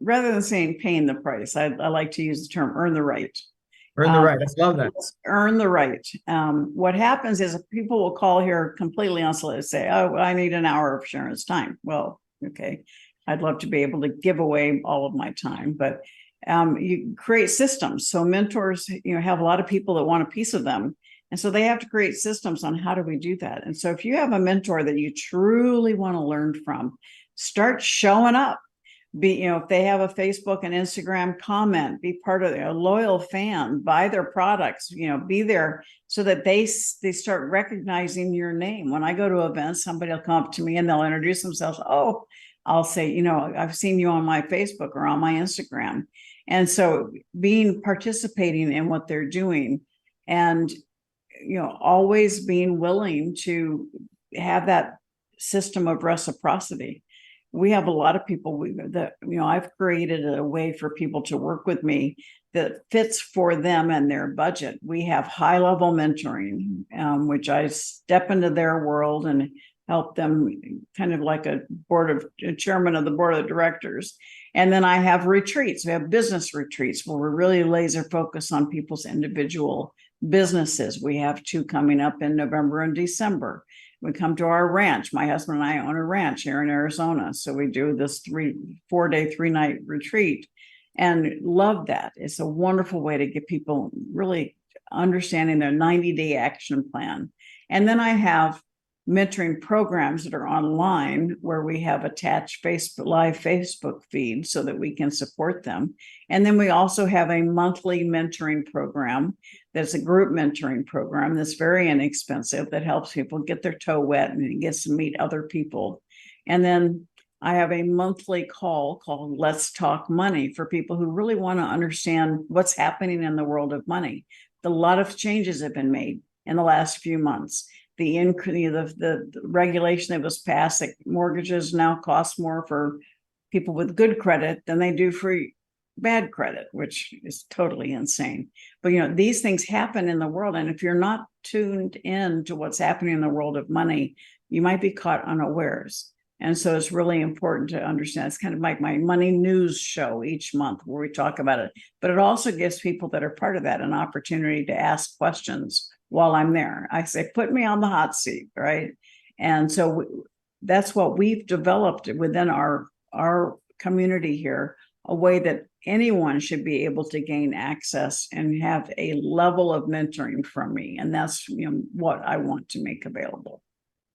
rather than saying paying the price, I like to use the term earn the right. Earn the right. I love that. Earn the right. What happens is people will call here completely unsolicited, say, oh, I need an hour of Sharon's time. Well, okay. I'd love to be able to give away all of my time, but you create systems. So mentors, have a lot of people that want a piece of them. And so they have to create systems on how do we do that. And so if you have a mentor that you truly want to learn from, start showing up. If they have a Facebook and Instagram, comment, be part of a loyal fan, buy their products, be there so that they start recognizing your name. When I go to events, somebody will come up to me and they'll introduce themselves. Oh, I'll say, I've seen you on my Facebook or on my Instagram. And so participating in what they're doing, and, always being willing to have that system of reciprocity. We have a lot of people I've created a way for people to work with me that fits for them and their budget. We have high level mentoring, which I step into their world and help them, kind of like a chairman of the board of directors. And then I have retreats. We have business retreats where we're really laser focused on people's individual businesses. We have 2 coming up in November and December. We come to our ranch. My husband and I own a ranch here in Arizona. So we do this 4-day, 3-night retreat, and love that. It's a wonderful way to get people really understanding their 90-day action plan. And then I have mentoring programs that are online where we have attached live Facebook feed so that we can support them. And then we also have a monthly mentoring program that's a group mentoring program that's very inexpensive, that helps people get their toe wet and gets to meet other people. And then I have a monthly call called Let's Talk Money for people who really want to understand what's happening in the world of money. A lot of changes have been made in the last few months. The regulation that was passed that mortgages now cost more for people with good credit than they do for bad credit, which is totally insane. But these things happen in the world, and if you're not tuned in to what's happening in the world of money, you might be caught unawares. And so it's really important to understand. It's kind of like my money news show each month where we talk about it, but it also gives people that are part of that an opportunity to ask questions while I'm there. I say, put me on the hot seat, right? And so that's what we've developed within our community here, a way that anyone should be able to gain access and have a level of mentoring from me. And that's what I want to make available.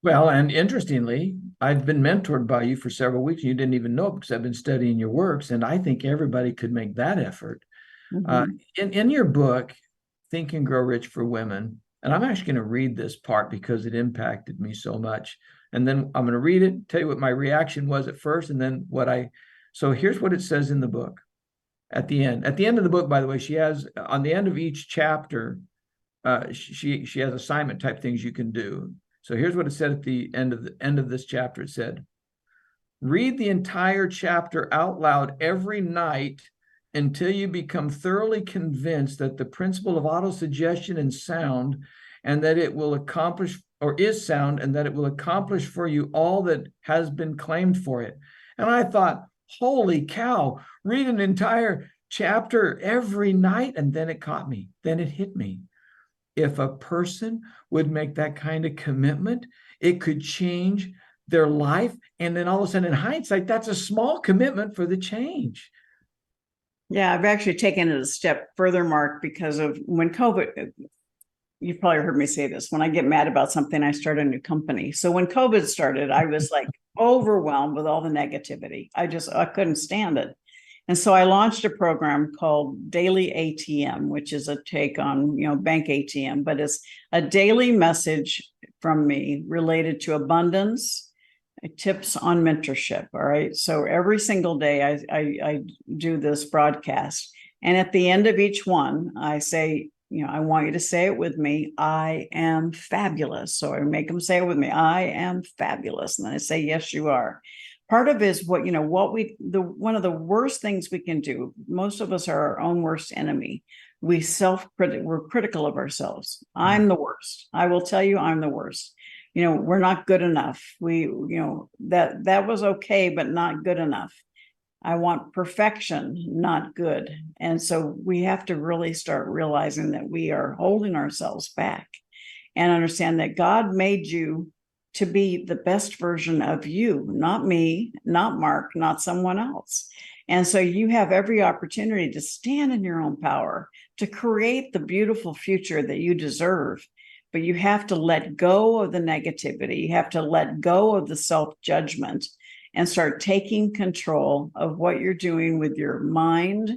Well, and interestingly, I've been mentored by you for several weeks. You didn't even know it because I've been studying your works, and I think everybody could make that effort. In your book, Think and Grow Rich for Women, and I'm actually going to read this part because it impacted me so much. And then I'm going to read it, tell you what my reaction was at first, and then so here's what it says in the book at the end. At the end of the book, by the way, she has, on the end of each chapter, she has assignment type things you can do. So here's what it said at the end of this chapter. It said, read the entire chapter out loud every night until you become thoroughly convinced that the principle of autosuggestion is sound, and that it will accomplish for you all that has been claimed for it. And I thought, holy cow, read an entire chapter every night. And then it caught me. Then it hit me. If a person would make that kind of commitment, it could change their life. And then all of a sudden, in hindsight, that's a small commitment for the change. Yeah, I've actually taken it a step further, Mark, because of when COVID, you've probably heard me say this, when I get mad about something, I start a new company. So when COVID started, I was like overwhelmed with all the negativity. I couldn't stand it. And so I launched a program called Daily ATM, which is a take on, bank ATM, but it's a daily message from me related to abundance, tips on mentorship. All right. So every single day I do this broadcast. And at the end of each one, I say, I want you to say it with me. I am fabulous. So I make them say it with me. I am fabulous. And then I say, yes, you are. Part of it is one of the worst things we can do. Most of us are our own worst enemy. We're critical of ourselves. I'm the worst. I will tell you, I'm the worst. We're not good enough. That was okay, but not good enough. I want perfection, not good. And so we have to really start realizing that we are holding ourselves back and understand that God made you to be the best version of you, not me, not Mark, not someone else. And so you have every opportunity to stand in your own power, to create the beautiful future that you deserve. But you have to let go of the negativity. You have to let go of the self-judgment and start taking control of what you're doing with your mind,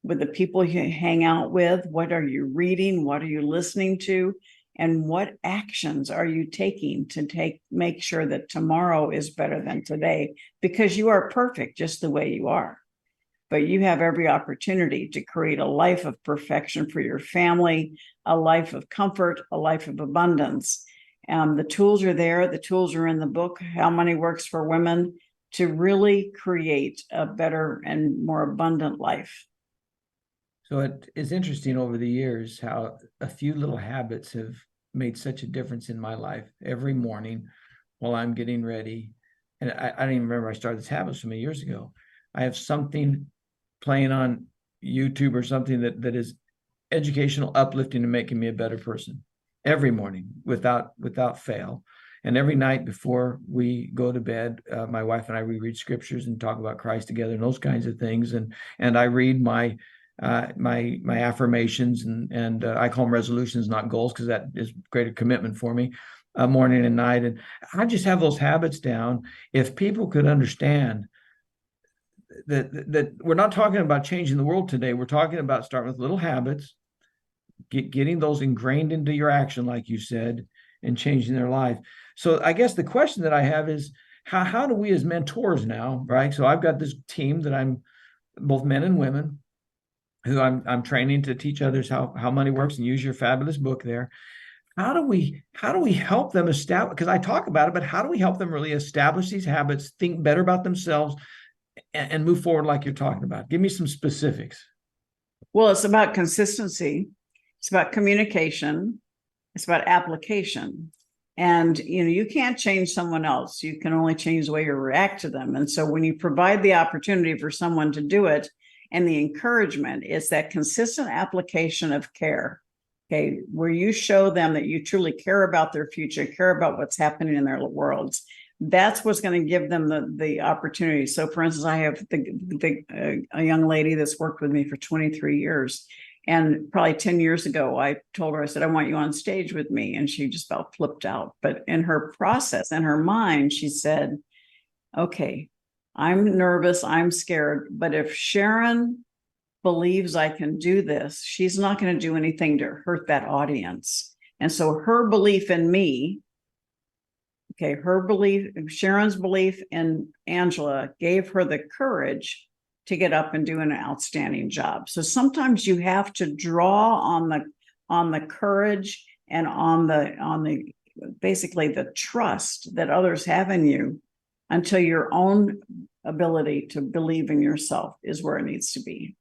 with the people you hang out with. What are you reading? What are you listening to? And what actions are you taking to make sure that tomorrow is better than today? Because you are perfect just the way you are. But you have every opportunity to create a life of perfection for your family, a life of comfort, a life of abundance. The tools are there. The tools are in the book, How Money Works for Women, to really create a better and more abundant life. So it is interesting over the years how a few little habits have made such a difference in my life. Every morning while I'm getting ready, and I don't even remember I started this habit so many years ago, I have something playing on YouTube or something that is educational, uplifting, and making me a better person every morning without fail. And every night before we go to bed, my wife and I, we read scriptures and talk about Christ together and those kinds of things. And I read my my affirmations, and I call them resolutions, not goals, because that is greater commitment for me, morning and night. And I just have those habits down. If people could understand that we're not talking about changing the world today, we're talking about starting with little habits, getting those ingrained into your action, like you said, and changing their life. So I guess the question that I have is, how do we as mentors now, right? So I've got this team that I'm both men and women who I'm training to teach others how money works, and use your fabulous book there. How do we help them establish? Because I talk about it, but how do we help them really establish these habits, think better about themselves, and move forward like you're talking about? Give me some specifics. Well, it's about consistency. It's about communication. It's about application. And, you can't change someone else. You can only change the way you react to them. And so when you provide the opportunity for someone to do it, and the encouragement, is that consistent application of care, okay, where you show them that you truly care about their future, care about what's happening in their worlds. That's what's going to give them the opportunity. So, for instance, I have a young lady that's worked with me for 23 years. And probably 10 years ago, I told her, I said, I want you on stage with me. And she just about flipped out. But in her process, in her mind, she said, okay, I'm nervous, I'm scared, but if Sharon believes I can do this, she's not going to do anything to hurt that audience. And so her belief in me, okay, Sharon's belief in Angela gave her the courage to get up and do an outstanding job. So sometimes you have to draw on the courage and on the basically the trust that others have in you, until your own ability to believe in yourself is where it needs to be.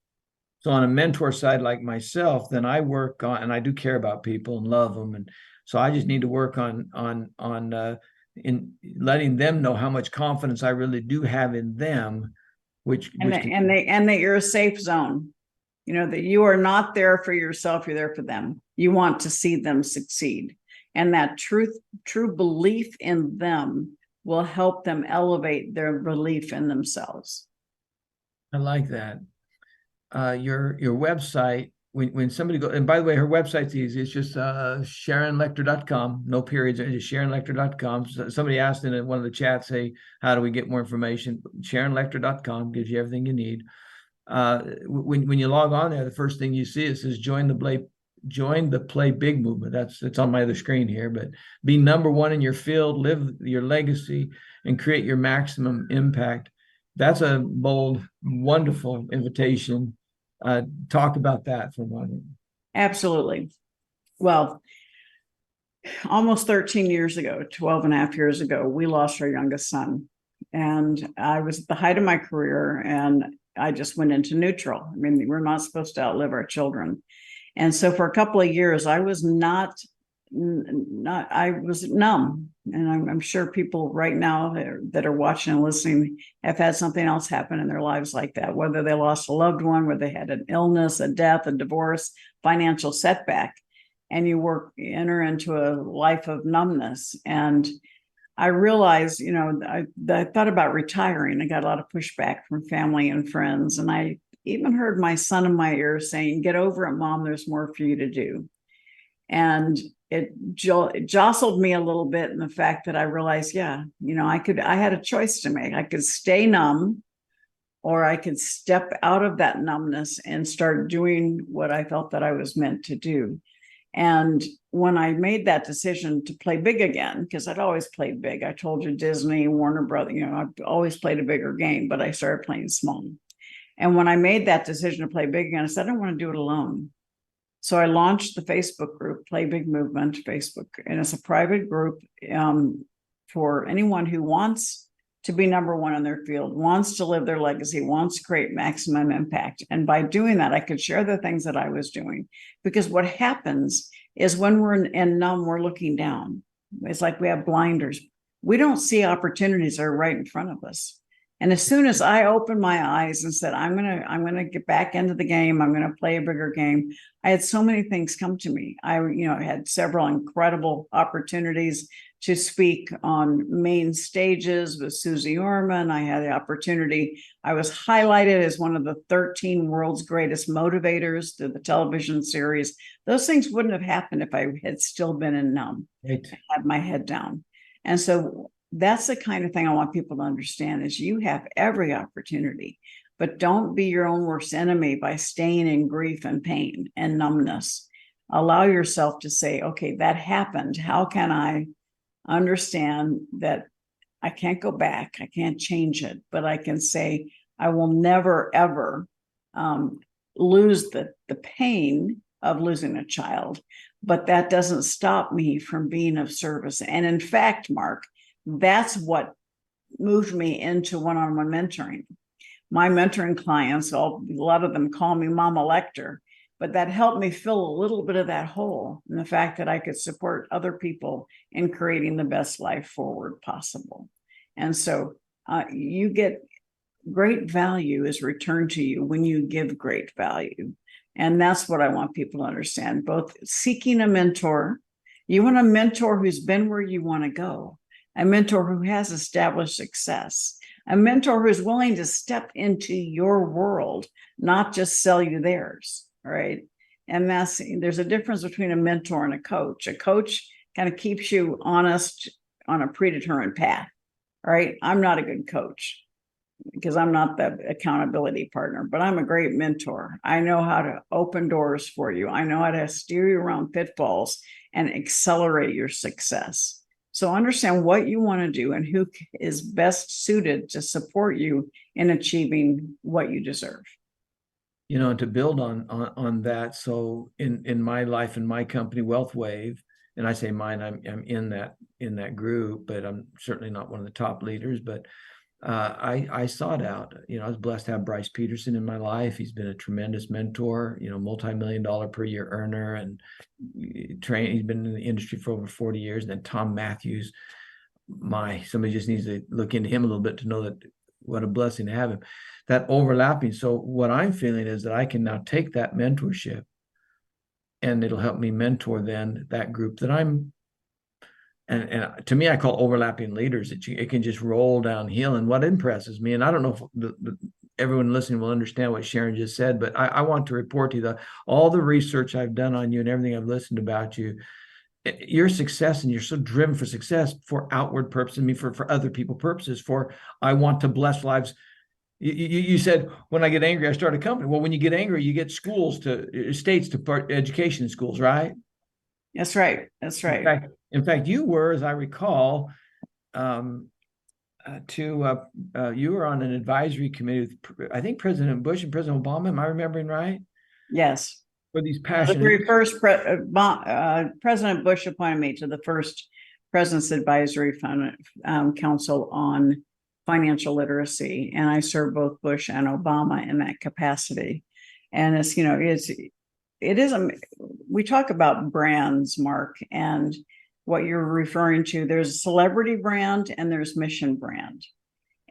So on a mentor side like myself, then I work on, and I do care about people and love them, and so I just need to work on in letting them know how much confidence I really do have in them, and that you're a safe zone. That you are not there for yourself, you're there for them. You want to see them succeed, and that true belief in them will help them elevate their belief in themselves. I like that. Your website, when somebody goes, and by the way, her website's easy. It's just sharonlechter.com, no periods, just sharonlechter.com. So somebody asked in one of the chats, hey, how do we get more information? sharonlechter.com gives you everything you need. When you log on there, the first thing you see, it says join the Play Big movement. It's on my other screen here, but be number one in your field, live your legacy, and create your maximum impact. That's a bold, wonderful invitation. Talk about that for a moment. Absolutely. Well, almost 13 years ago, 12 and a half years ago, we lost our youngest son. And I was at the height of my career, and I just went into neutral. I mean, we're not supposed to outlive our children. And so for a couple of years, I was I was numb. And I'm sure people right now that are watching and listening have had something else happen in their lives like that, whether they lost a loved one, whether they had an illness, a death, a divorce, financial setback, and you enter into a life of numbness. And I realized, I thought about retiring. I got a lot of pushback from family and friends. And I even heard my son in my ear saying, get over it, Mom, there's more for you to do. And it jostled me a little bit in the fact that I realized, I had a choice to make. I could stay numb, or I could step out of that numbness and start doing what I felt that I was meant to do. And when I made that decision to play big again, because I'd always played big, I told you, Disney, Warner Brothers, I've always played a bigger game, but I started playing small. And when I made that decision to play big again, I said, I don't want to do it alone. So I launched the Facebook group, Play Big Movement Facebook, and it's a private group for anyone who wants to be number one in their field, wants to live their legacy, wants to create maximum impact. And by doing that, I could share the things that I was doing. Because what happens is when we're in numb, we're looking down. It's like we have blinders. We don't see opportunities that are right in front of us. And as soon as I opened my eyes and said, I'm gonna get back into the game, I'm gonna play a bigger game, I had so many things come to me. I had several incredible opportunities to speak on main stages with Susie Orman. I had the opportunity. I was highlighted as one of the 13 world's greatest motivators through the television series. Those things wouldn't have happened if I had still been in numb, Right. had my head down. And so that's the kind of thing I want people to understand is you have every opportunity, but don't be your own worst enemy by staying in grief and pain and numbness. Allow yourself to say, okay, that happened. How can I understand that I can't go back? I can't change it, but I can say, I will never, ever lose the pain of losing a child, but that doesn't stop me from being of service. And in fact, Mark, that's what moved me into one-on-one mentoring. My mentoring clients, a lot of them call me Mama Lechter, but that helped me fill a little bit of that hole in the fact that I could support other people in creating the best life forward possible. And so you get great value is returned to you when you give great value. And that's what I want people to understand, both seeking a mentor. You want a mentor who's been where you want to go, a mentor who has established success, a mentor who's willing to step into your world, not just sell you theirs, right? And there's a difference between a mentor and a coach. A coach kind of keeps you honest on a predetermined path, right? I'm not a good coach because I'm not the accountability partner, but I'm a great mentor. I know how to open doors for you. I know how to steer you around pitfalls and accelerate your success. So understand what you want to do and who is best suited to support you in achieving what you deserve. To build on that. So in my life, in my company, Wealth Wave, and I say mine, I'm in that group, but I'm certainly not one of the top leaders, but I sought out, I was blessed to have Bryce Peterson in my life. He's been a tremendous mentor, multi-million-dollar per year earner, and he's been in the industry for over 40 years. And then Tom Matthews, somebody just needs to look into him a little bit to know that what a blessing to have him. That overlapping. So what I'm feeling is that I can now take that mentorship and it'll help me mentor then that group that I'm. And to me, I call overlapping leaders. It can just roll downhill. And what impresses me, and I don't know if everyone listening will understand what Sharon just said, but I want to report to you that all the research I've done on you and everything I've listened about you, your success, and you're so driven for success for outward purposes, for other people purposes, I want to bless lives. You said, when I get angry, I start a company. Well, when you get angry, you get states to part education schools, right? That's right. That's right. In fact, you were, as I recall, you were on an advisory committee with, I think, President Bush and President Obama. Am I remembering right? Yes. For these The passionate. very first President Bush appointed me to the first President's Advisory Council on financial literacy, and I served both Bush and Obama in that capacity. And we talk about brands, Mark, and what you're referring to. There's a celebrity brand and there's mission brand.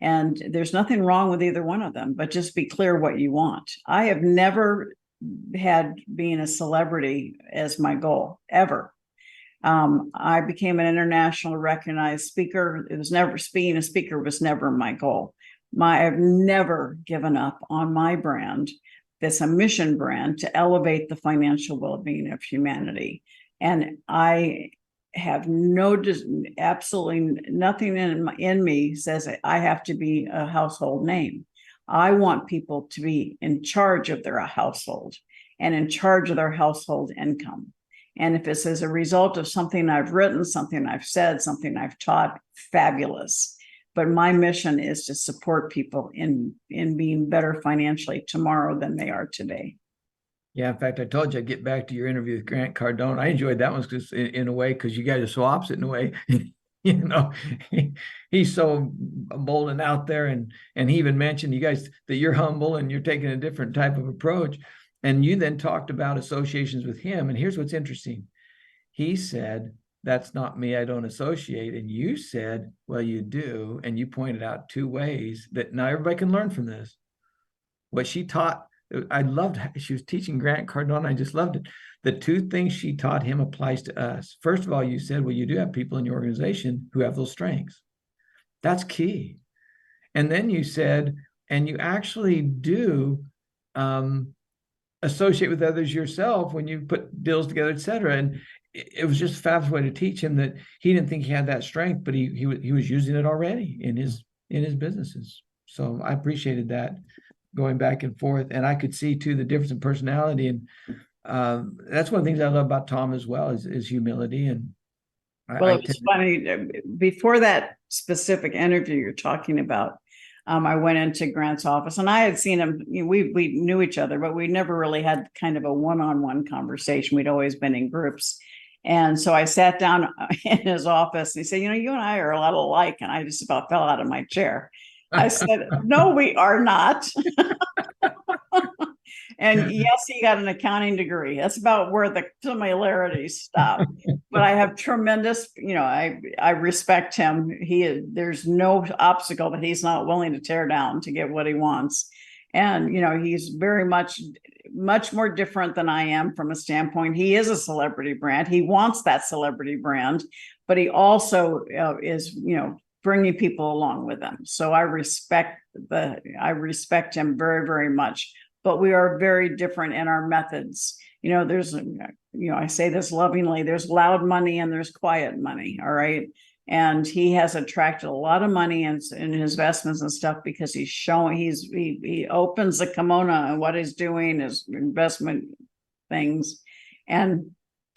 And there's nothing wrong with either one of them, but just be clear what you want. I have never had being a celebrity as my goal, ever. I became an internationally recognized speaker. Being a speaker was never my goal. I've never given up on my brand. That's a mission brand to elevate the financial well-being of humanity. And I have absolutely nothing in me says I have to be a household name. I want people to be in charge of their household and in charge of their household income. And if it's as a result of something I've written, something I've said, something I've taught, fabulous. But my mission is to support people in being better financially tomorrow than they are today. Yeah, in fact, I told you I'd get back to your interview with Grant Cardone. I enjoyed that one because, in a way, because you guys are so opposite in a way. He's so bold and out there, and he even mentioned, you guys, that you're humble and you're taking a different type of approach. And you then talked about associations with him. And here's what's interesting. He said, that's not me, I don't associate. And you said, well, you do. And you pointed out two ways that now everybody can learn from this. What she taught, I loved, she was teaching Grant Cardone. I just loved it. The two things she taught him applies to us. First of all, you said, well, you do have people in your organization who have those strengths. That's key. And then you said, and you actually do associate with others yourself when you put deals together, et cetera. And it was just a fabulous way to teach him that he didn't think he had that strength, but he was using it already in his businesses. So I appreciated that, going back and forth. And I could see too the difference in personality. And that's one of the things I love about Tom as well is humility. And well, it was funny. Before that specific interview you're talking about, I went into Grant's office, and I had seen him. We knew each other, but we never really had kind of a one-on-one conversation. We'd always been in groups. And so I sat down in his office, and he said, you and I are a lot alike. And I just about fell out of my chair. I said, no, we are not. And yes, he got an accounting degree. That's about where the similarities stop. But I have tremendous, I respect him. There's no obstacle that he's not willing to tear down to get what he wants. And, he's very much more different than I am from a standpoint. He is a celebrity brand. He wants that celebrity brand, but he also is, bringing people along with him. So I respect him very, very much. But we are very different in our methods. There's, I say this lovingly, there's loud money and there's quiet money. All right. And he has attracted a lot of money in his investments and stuff because he's showing, he opens the kimono and what he's doing is investment things. And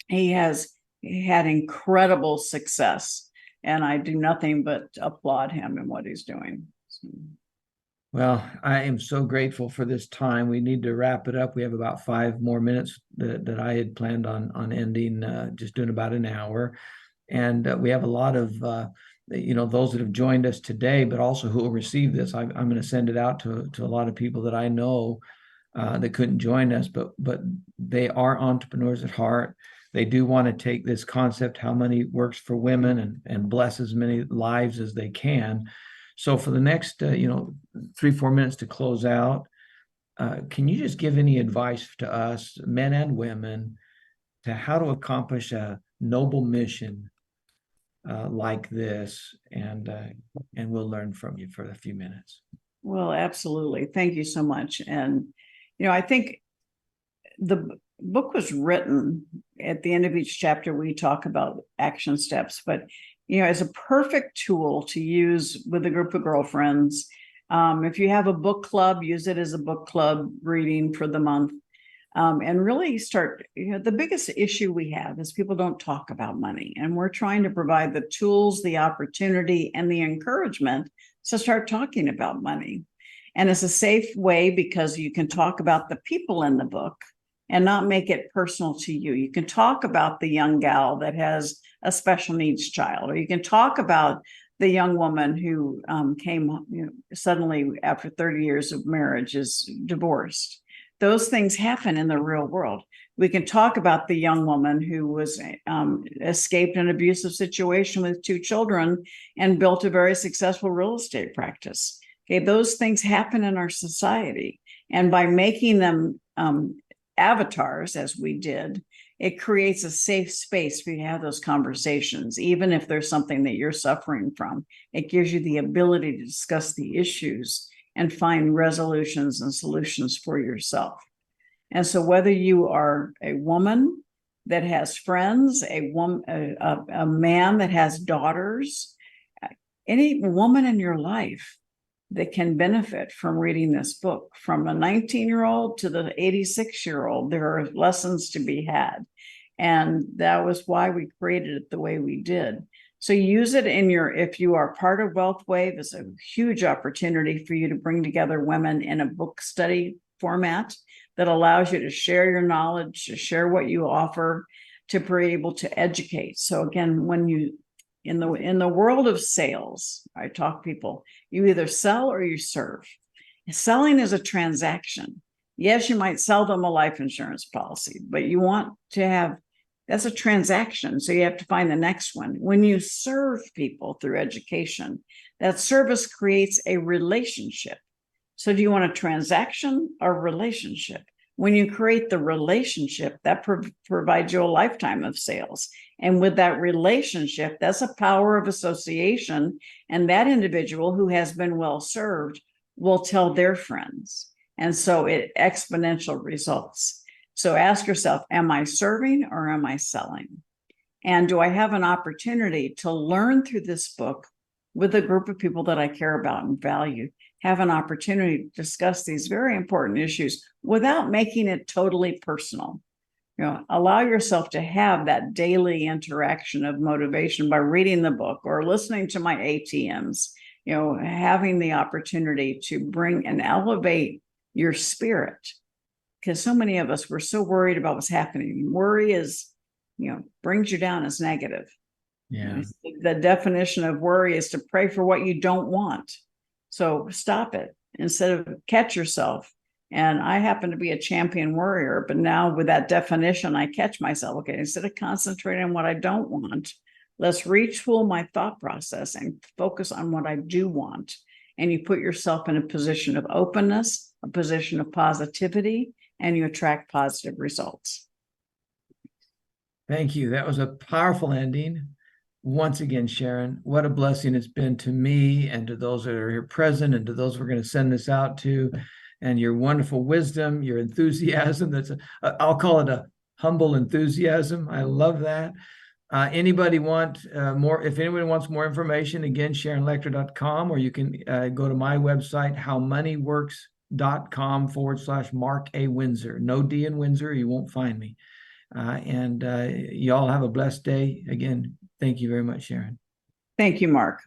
he has had incredible success. And I do nothing but applaud him in what he's doing. So. Well, I am so grateful for this time. We need to wrap it up. We have about 5 more minutes that I had planned on ending, just doing about an hour. And we have a lot of, those that have joined us today, but also who will receive this. I'm going to send it out to a lot of people that I know that couldn't join us, but they are entrepreneurs at heart. They do want to take this concept, how money works for women, and bless as many lives as they can. So for the next, 3-4 minutes to close out, can you just give any advice to us, men and women, to how to accomplish a noble mission like this? And we'll learn from you for a few minutes. Well, absolutely. Thank you so much. And, I think the book was written at the end of each chapter. We talk about action steps, but as a perfect tool to use with a group of girlfriends. If you have a book club, use it as a book club reading for the month. And really start, the biggest issue we have is people don't talk about money. And we're trying to provide the tools, the opportunity, and the encouragement to start talking about money. And it's a safe way because you can talk about the people in the book and not make it personal to you. You can talk about the young gal that has a special needs child, or you can talk about the young woman who came suddenly after 30 years of marriage is divorced. Those things happen in the real world. We can talk about the young woman who was escaped an abusive situation with 2 children and built a very successful real estate practice. Okay, those things happen in our society. And by making them avatars, as we did, it creates a safe space for you to have those conversations, even if there's something that you're suffering from. It gives you the ability to discuss the issues and find resolutions and solutions for yourself. And so whether you are a woman that has friends, a man that has daughters, any woman in your life that can benefit from reading this book, from a 19-year-old to the 86-year-old, there are lessons to be had. And that was why we created it the way we did. So use it if you are part of Wealth Wave, it's a huge opportunity for you to bring together women in a book study format that allows you to share your knowledge, to share what you offer, to be able to educate. So again, when you in the world of sales, I talk people, you either sell or you serve. Selling is a transaction. Yes, you might sell them a life insurance policy, but you want to have That's a transaction. So you have to find the next one. When you serve people through education, that service creates a relationship. So do you want a transaction or relationship? When you create the relationship, that provides you a lifetime of sales. And with that relationship, that's a power of association. And that individual who has been well served will tell their friends. And so it exponential results. So ask yourself, am I serving or am I selling? And do I have an opportunity to learn through this book with a group of people that I care about and value? Have an opportunity to discuss these very important issues without making it totally personal. Allow yourself to have that daily interaction of motivation by reading the book or listening to my ATMs, having the opportunity to bring and elevate your spirit. Because so many of us, we're so worried about what's happening. Worry is, brings you down as negative. Yeah. The definition of worry is to pray for what you don't want. So stop it instead of catch yourself. And I happen to be a champion worrier, but now with that definition, I catch myself. Okay, instead of concentrating on what I don't want, let's retool my thought process and focus on what I do want. And you put yourself in a position of openness, a position of positivity, and you attract positive results. Thank you. That was a powerful ending. Once again, Sharon, what a blessing it's been to me and to those that are here present and to those we're going to send this out to, and your wonderful wisdom, your enthusiasm. I'll call it a humble enthusiasm. I love that. Anybody want more? If anyone wants more information, again, SharonLechter.com, or you can go to my website, howmoneyworks.com/Mark A. Windsor. No D in Windsor, you won't find me. And y'all have a blessed day. Again, thank you very much, Sharon. Thank you, Mark.